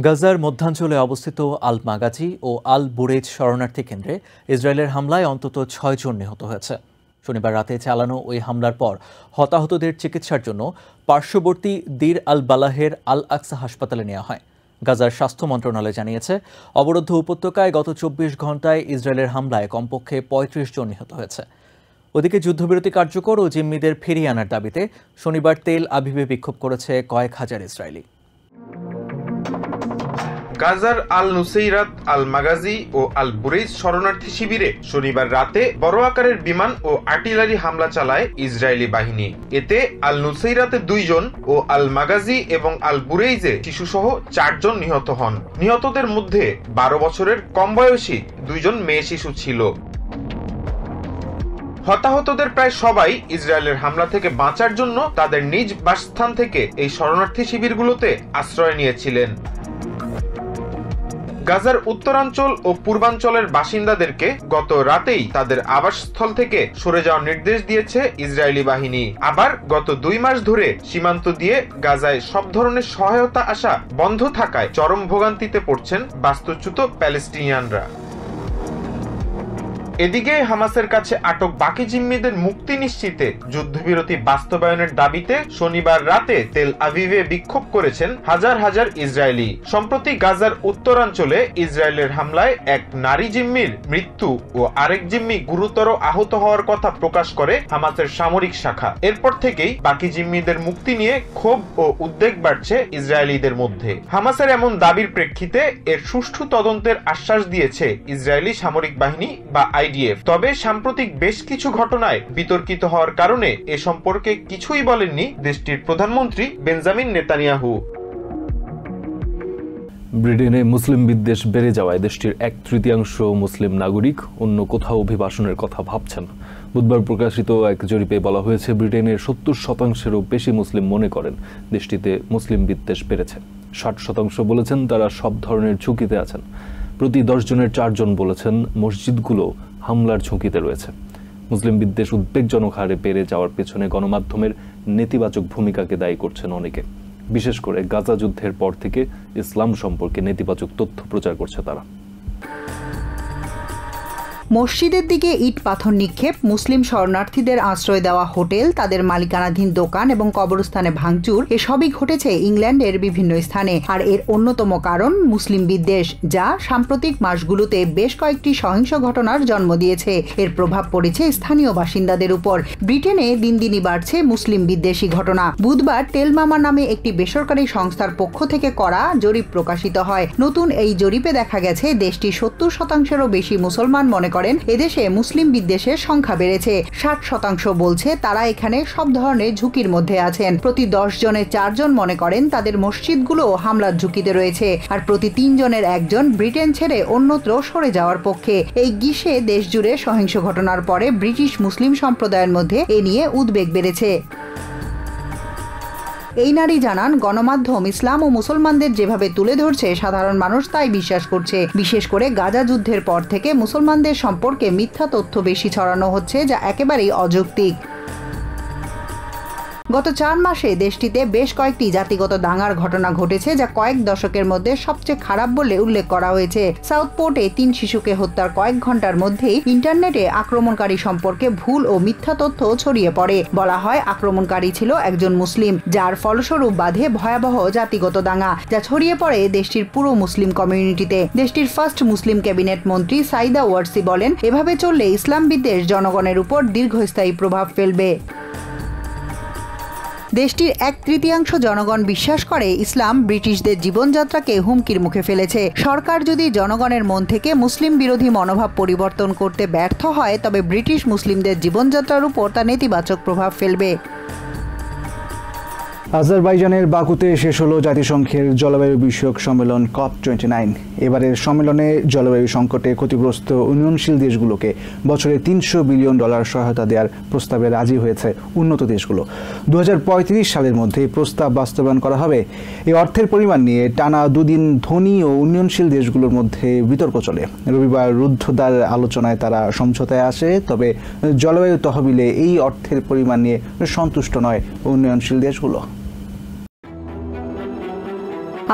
গাজার মধ্যাঞ্চলে অবস্থিত আল মাগাজি ও আল বুরেজ শরণার্থী কেন্দ্রে ইসরায়েলের হামলায় অন্তত ৬ জন নিহত হয়েছে। শনিবার রাতে চালানো ওই হামলার পর হতাহতদের চিকিৎসার জন্য পার্শ্ববর্তী দির আল বালাহের আল আকসা হাসপাতালে নেওয়া হয়। গাজার স্বাস্থ্য মন্ত্রণালয় জানিয়েছে, অবরুদ্ধ উপত্যকায় গত ২৪ ঘণ্টায় ইসরায়েলের হামলায় কমপক্ষে ৩৫ জন নিহত হয়েছে। ওদিকে যুদ্ধবিরতি কার্যকর ও জিম্মিদের ফিরিয়ে আনার দাবিতে শনিবার তেল আবিবে বিক্ষোভ করেছে কয়েক হাজার ইসরায়েলি। গাজার আল নুসেইরাত, আল মাগাজি ও আল বুরেজ শরণার্থী শিবিরে শনিবার রাতে বড় আকারের বিমান ও আর্টিলারি হামলা চালায় ইসরায়েলি বাহিনী। এতে আল নুসেইরাতে ২ জন ও আল মাগাজি এবং আল বুরেইজে শিশুসহ ৪ জন নিহত হন। নিহতদের মধ্যে ১২ বছরের কম বয়সী ২ জন মেয়ে শিশু ছিল। হতাহতদের প্রায় সবাই ইসরায়েলের হামলা থেকে বাঁচার জন্য তাদের নিজ বাসস্থান থেকে এই শরণার্থী শিবিরগুলোতে আশ্রয় নিয়েছিলেন। গাজার উত্তরাঞ্চল ও পূর্বাঞ্চলের বাসিন্দাদেরকে গত রাতেই তাদের আবাসস্থল থেকে সরে যাওয়ার নির্দেশ দিয়েছে ইসরায়েলি বাহিনী। আবার গত ২ মাস ধরে সীমান্ত দিয়ে গাজায় সব ধরনের সহায়তা আসা বন্ধ থাকায় চরম ভোগান্তিতে পড়ছেন বাস্তুচ্যুত প্যালেস্টিনিয়ানরা। এদিকে হামাসের কাছে আটক বাকি জিম্মিদের মুক্তি নিশ্চিতে যুদ্ধবিরতি বাস্তবায়নের দাবিতে শনিবার রাতে তেল আভিভে বিক্ষোভ করেছেন হাজার হাজার ইসরায়েলি। সম্প্রতি গাজার উত্তরাঞ্চলে ইসরায়েলের হামলায় এক নারী জিম্মির মৃত্যু ও আরেক জিম্মি গুরুতর আহত হওয়ার কথা প্রকাশ করে হামাসের সামরিক শাখা। এরপর থেকেই বাকি জিম্মিদের মুক্তি নিয়ে ক্ষোভ ও উদ্বেগ বাড়ছে ইসরায়েলিদের মধ্যে। হামাসের এমন দাবির প্রেক্ষিতে এর সুষ্ঠু তদন্তের আশ্বাস দিয়েছে ইসরায়েলি সামরিক বাহিনী বা আইডিএফ। তবে সাম্প্রতিক বেশ কিছু ঘটনায় বিতর্কিত হওয়ার কারণে এ সম্পর্কে কিছুই বলেননি দেশটির প্রধানমন্ত্রী বেঞ্জামিন নেতানিয়াহু। ব্রিটেনে মুসলিম বিদ্বেষ বেড়ে যাওয়ায় দেশটির ১/৩ মুসলিম নাগরিক অন্য কোথাও অভিবাসনের কথা ভাবছেন। বুধবার প্রকাশিত এক জরিপে বলা হয়েছে, ব্রিটেনের ৭০%-এরও বেশি মুসলিম মনে করেন দেশটিতে মুসলিম বিদ্বেষ বেড়েছে। ৬০% বলেছেন তারা সব ধরনের ঝুঁকিতে আছেন। প্রতি ১০ জনের ৪ জন বলেছেন মসজিদগুলো হামলার ঝুঁকিতে রয়েছে। মুসলিম বিদ্বেষ উদ্বেগজনক হারে বেড়ে যাওয়ার পেছনে গণমাধ্যমের নেতিবাচক ভূমিকাকে দায়ী করছেন অনেকে। বিশেষ করে গাজা যুদ্ধের পর থেকে ইসলাম সম্পর্কে নেতিবাচক তথ্য প্রচার করছে তারা। মসজিদের দিকে ইট পাথর নিক্ষেপ, মুসলিম শরণার্থীদের আশ্রয় দেওয়া হোটেল, তাদের মালিকানাধীন দোকান এবং কবরস্থানে ভাঙচুর এসবই ঘটেছে ইংল্যান্ডের বিভিন্ন স্থানে। আর এর অন্যতম কারণ মুসলিম বিদ্বেষ, যা সাম্প্রতিক মাসগুলোতে বেশ কয়েকটি সহিংস ঘটনার জন্ম দিয়েছে। এর প্রভাব পড়েছে স্থানীয় বাসিন্দাদের উপর। ব্রিটেনে দিন দিনই বাড়ছে মুসলিম বিদ্বেষী ঘটনা। বুধবার টেলমামা নামে একটি বেসরকারি সংস্থার পক্ষ থেকে করা জরিপ প্রকাশিত হয়। নতুন এই জরিপে দেখা গেছে দেশটির ৭০%-এরও বেশি মুসলমান মনে করেন এদেশে মুসলিম বিদ্বেষের সংখ্যা বেড়েছে। ৬০% বলছে তারা এখানে সব ধরনের ঝুঁকির মধ্যে আছেন। প্রতি ১০ জনের ৪ জন মনে করেন তাদের মসজিদগুলো হামলার ঝুঁকিতে রয়েছে। আর প্রতি ৩ জনের ১ জন ব্রিটেন ছেড়ে অন্যত্র সরে যাওয়ার পক্ষে। এই গ্রীষ্মে দেশ জুড়ে সহিংস ঘটনার পরে ব্রিটিশ মুসলিম সম্প্রদায়ের মধ্যে এ নিয়ে উদ্বেগ বেড়েছে। এই নারী জানান, গণমাধ্যম ইসলাম ও মুসলমানদের যেভাবে তুলে ধরছে সাধারণ মানুষ তাই বিশ্বাস করছে। বিশেষ করে গাজা যুদ্ধের পর থেকে মুসলমানদের সম্পর্কে মিথ্যা তথ্য বেশি ছড়ানো হচ্ছে, যা একেবারেই অযৌক্তিক। গত ৪ মাসে দেশটিতে বেশ কয়েকটি জাতিগত দাঙ্গার ঘটনা ঘটেছে, যা কয়েক দশকের মধ্যে সবচেয়ে খারাপ বলে উল্লেখ করা হয়েছে। সাউথপোর্টে ৩ শিশুকে হত্যার কয়েক ঘন্টার মধ্যেই ইন্টারনেটে আক্রমণকারী সম্পর্কে ভুল ও মিথ্যা তথ্য ছড়িয়ে পড়ে। বলা হয় আক্রমণকারী ছিল একজন মুসলিম, যার ফলস্বরূপ বাধে ভয়াবহ জাতিগত দাঙ্গা, যা ছড়িয়ে পড়ে দেশটির পুরো মুসলিম কমিউনিটিতে। দেশটির ফার্স্ট মুসলিম ক্যাবিনেট মন্ত্রী সাইদা ওয়ারসি বলেন, এভাবে চললে ইসলাম বিদ্বেষ জনগণের উপর দীর্ঘস্থায়ী প্রভাব ফেলবে। দেশটির ১/৩ জনগণ বিশ্বাস করে ইসলাম ব্রিটিশদের জীবনযাত্রাকে হুমকির মুখে ফেলেছে। সরকার যদি জনগণের মন থেকে মুসলিম বিরোধী মনোভাব পরিবর্তন করতে ব্যর্থ হয়, তবে ব্রিটিশ মুসলিমদের জীবনযাত্রার উপর তা নেতিবাচক প্রভাব ফেলবে। আজারবাইজানের বাকুতে শেষ হলো জাতিসংঘের জলবায়ু বিষয়ক সম্মেলন COP29। এবারের সম্মেলনে জলবায়ু সংকটে ক্ষতিগ্রস্ত উন্নয়নশীল দেশগুলোকে বছরে $300 বিলিয়ন সহায়তা দেওয়ার প্রস্তাবে রাজি হয়েছে উন্নত দেশগুলো। 2035 সালের মধ্যে প্রস্তাব বাস্তবায়ন করা হবে। এই অর্থের পরিমাণ নিয়ে টানা 2 দিন ধনী ও উন্নয়নশীল দেশগুলোর মধ্যে বিতর্ক চলে। রবিবার রুদ্ধদ্বার আলোচনায় তারা সমঝোতায় আসে, তবে জলবায়ু তহবিলে এই অর্থের পরিমাণ নিয়ে সন্তুষ্ট নয় উন্নয়নশীল দেশগুলো।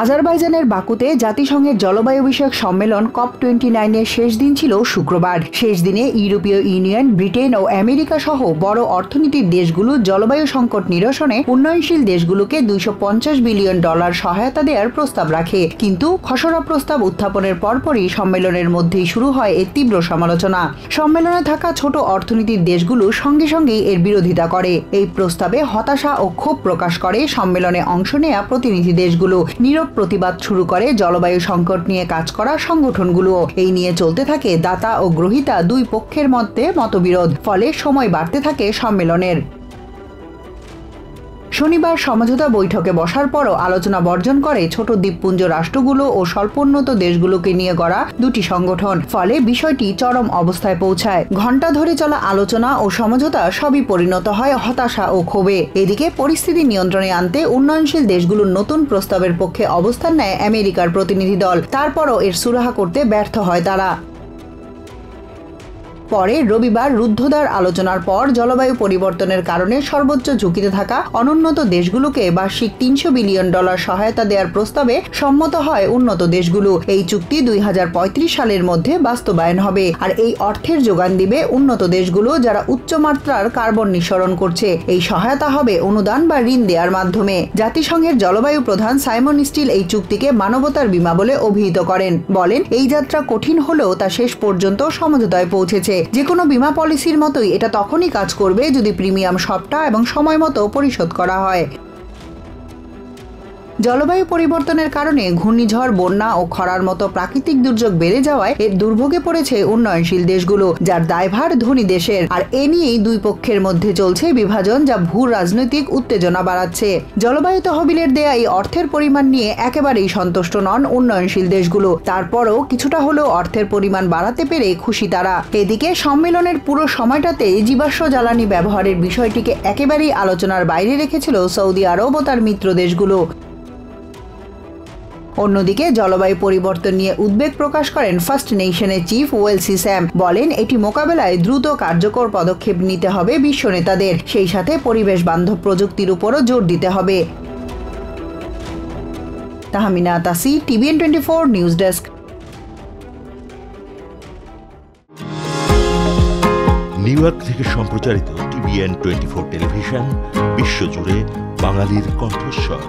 আজারবাইজানের বাকুতে জাতিসংঘের জলবায়ু বিষয়ক সম্মেলন COP29 এর শেষ দিন ছিল শুক্রবার। শেষ দিনে ইউরোপীয় ইউনিয়ন, ব্রিটেন ও আমেরিকা সহ বড় অর্থনীতির দেশগুলো জলবায়ু সংকট নিরসনে উন্নয়নশীল দেশগুলোকে $250 বিলিয়ন সহায়তা দেওয়ার প্রস্তাব রাখে। কিন্তু খসড়া প্রস্তাব উত্থাপনের পরপরই সম্মেলনের মধ্যেই শুরু হয় এর তীব্র সমালোচনা। সম্মেলনে থাকা ছোট অর্থনীতির দেশগুলো সঙ্গে সঙ্গেই এর বিরোধিতা করে। এই প্রস্তাবে হতাশা ও ক্ষোভ প্রকাশ করে সম্মেলনে অংশ নেয়া প্রতিনিধি দেশগুলো। নীরব প্রতিবাদ শুরু করে জলবায়ু সংকট নিয়ে কাজ করা সংগঠনগুলো। এই নিয়ে চলতে থাকে দাতা ও গ্রহীতা দুই পক্ষের মধ্যে মতবিরোধ। ফলে সময় বাড়তে থাকে সম্মেলনের। শনিবার সমঝোতা বৈঠকে বসার পরও আলোচনা বর্জন করে ছোট দ্বীপপুঞ্জ রাষ্ট্রগুলো ও স্বল্পোন্নত দেশগুলোকে নিয়ে গড়া দুটি সংগঠন। ফলে বিষয়টি চরম অবস্থায় পৌঁছায়। ঘণ্টা ধরে চলা আলোচনা ও সমঝোতা সবই পরিণত হয় হতাশা ও ক্ষোভে। এদিকে পরিস্থিতি নিয়ন্ত্রণে আনতে উন্নয়নশীল দেশগুলোর নতুন প্রস্তাবের পক্ষে অবস্থান নেয় আমেরিকার প্রতিনিধি দল। তারপরও এর সুরাহা করতে ব্যর্থ হয় তারা। পরে রবিবার রুদ্ধদ্বার আলোচনার পর জলবায়ু পরিবর্তনের কারণে সর্বোচ্চ ঝুঁকিতে থাকা অনুন্নত দেশগুলোকে বার্ষিক $300 বিলিয়ন সহায়তা দেওয়ার প্রস্তাবে সম্মত হয় উন্নত দেশগুলো। এই চুক্তি 2035 সালের মধ্যে বাস্তবায়ন হবে। আর এই অর্থের যোগান দিবে উন্নত দেশগুলো যারা উচ্চমাত্রার কার্বন নিঃসরণ করছে। এই সহায়তা হবে অনুদান বা ঋণ দেওয়ার মাধ্যমে। জাতিসংঘের জলবায়ু প্রধান সাইমন স্টিল এই চুক্তিকে মানবতার বীমা বলে অভিহিত করেন। বলেন, এই যাত্রা কঠিন হলেও তা শেষ পর্যন্ত সমঝোতায় পৌঁছেছে। যে কোনো বীমা পলিসির মতোই এটা তখনই কাজ করবে যদি প্রিমিয়াম সবটা এবং সময় মতো পরিশোধ করা হয়। জলবায়ু পরিবর্তনের কারণে ঘূর্ণিঝড়, বন্যা ও খরার মতো প্রাকৃতিক দুর্যোগ বেড়ে যাওয়ায় এর দুর্ভোগে পড়েছে উন্নয়নশীল দেশগুলো, যার দায়ভার ধনী দেশের। আর এ নিয়েই দুই পক্ষের মধ্যে চলছে বিভাজন, যা ভূ রাজনৈতিক উত্তেজনা বাড়াচ্ছে। জলবায়ু তহবিলের দেয়া এই অর্থের পরিমাণ নিয়ে একেবারেই সন্তুষ্ট নন উন্নয়নশীল দেশগুলো। তারপরও কিছুটা হলেও অর্থের পরিমাণ বাড়াতে পেরে খুশি তারা। এদিকে সম্মেলনের পুরো সময়টাতে জীবাশ্ম জ্বালানি ব্যবহারের বিষয়টিকে একেবারেই আলোচনার বাইরে রেখেছিল সৌদি আরব ও তার মিত্র দেশগুলো। অন্যদিকে জলবায়ু পরিবর্তন নিয়ে উদ্বেগ প্রকাশ করেন ফার্স্ট নেশনের চিফ ওয়েলসি স্যাম। বলেন, এটি মোকাবেলায় দ্রুত কার্যকর পদক্ষেপ নিতে হবে বিশ্ব নেতাদের। সেই সাথে পরিবেশ বান্ধব প্রযুক্তির উপরও জোর দিতে হবে। Tahmina Tashi, TVN 24 news desk. New York থেকে সম্প্রচারিত TVN 24 টেলিভিশন বিশ্বজুড়ে বাঙালির কণ্ঠস্বর।